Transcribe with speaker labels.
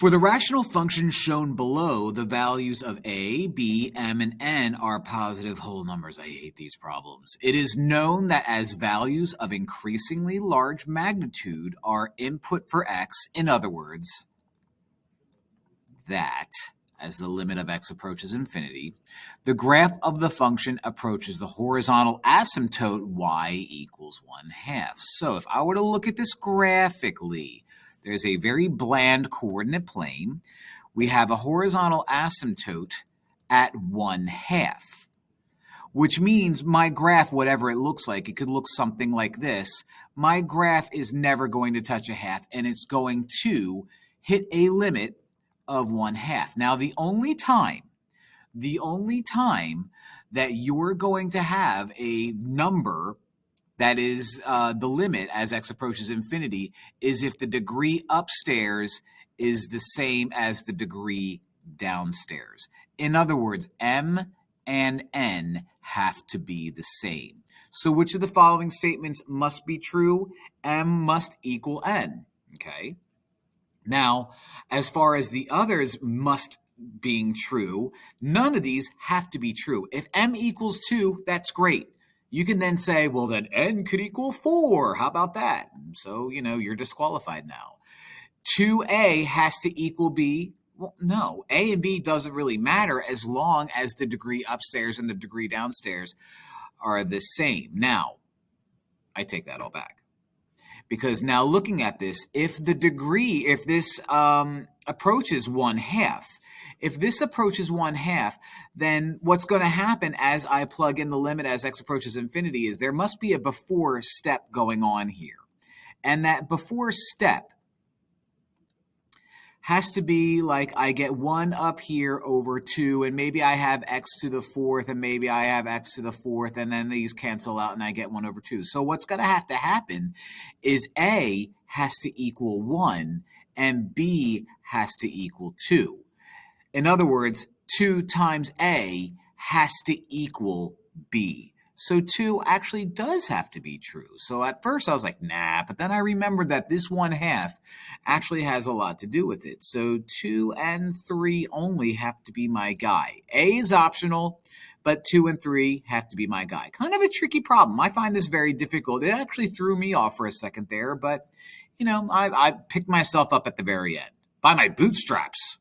Speaker 1: For the rational functions shown below, the values of a, b, m, and n are positive whole numbers. I hate these problems. It is known that as values of increasingly large magnitude are input for x, in other words, that as the limit of x approaches infinity, the graph of the function approaches the horizontal asymptote y equals 1/2. So if I were to look at this graphically, there's a very bland coordinate plane. We have a horizontal asymptote at 1/2, which means my graph, whatever it looks like, it could look something like this. My graph is never going to touch a half, and it's going to hit a limit of 1/2. Now, the only time that you're going to have a number that is the limit as x approaches infinity is if the degree upstairs is the same as the degree downstairs. In other words, m and n have to be the same. So which of the following statements must be true? M must equal n, okay? Now, as far as the others must being true, none of these have to be true. If m equals 2, that's great. You can then say, well, then n could equal 4. How about that? So, you're disqualified now. 2a has to equal b. Well, no, a and b doesn't really matter as long as the degree upstairs and the degree downstairs are the same. Now, I take that all back. Because now looking at this, if this approaches 1/2, if this approaches 1/2, then what's going to happen as I plug in the limit as x approaches infinity is there must be a before step going on here. And that before step has to be like I get 1 up here over 2, and maybe I have x to the 4th, and maybe I have x to the 4th, and then these cancel out, and I get 1 over 2. So what's going to have to happen is a has to equal 1, and b has to equal 2. In other words, 2 times a has to equal b. So 2 actually does have to be true. So at first I was like, nah, but then I remembered that this 1/2 actually has a lot to do with it. So 2 and 3 only have to be my guy. A is optional, but 2 and 3 have to be my guy. Kind of a tricky problem. I find this very difficult. It actually threw me off for a second there, but I picked myself up at the very end by my bootstraps.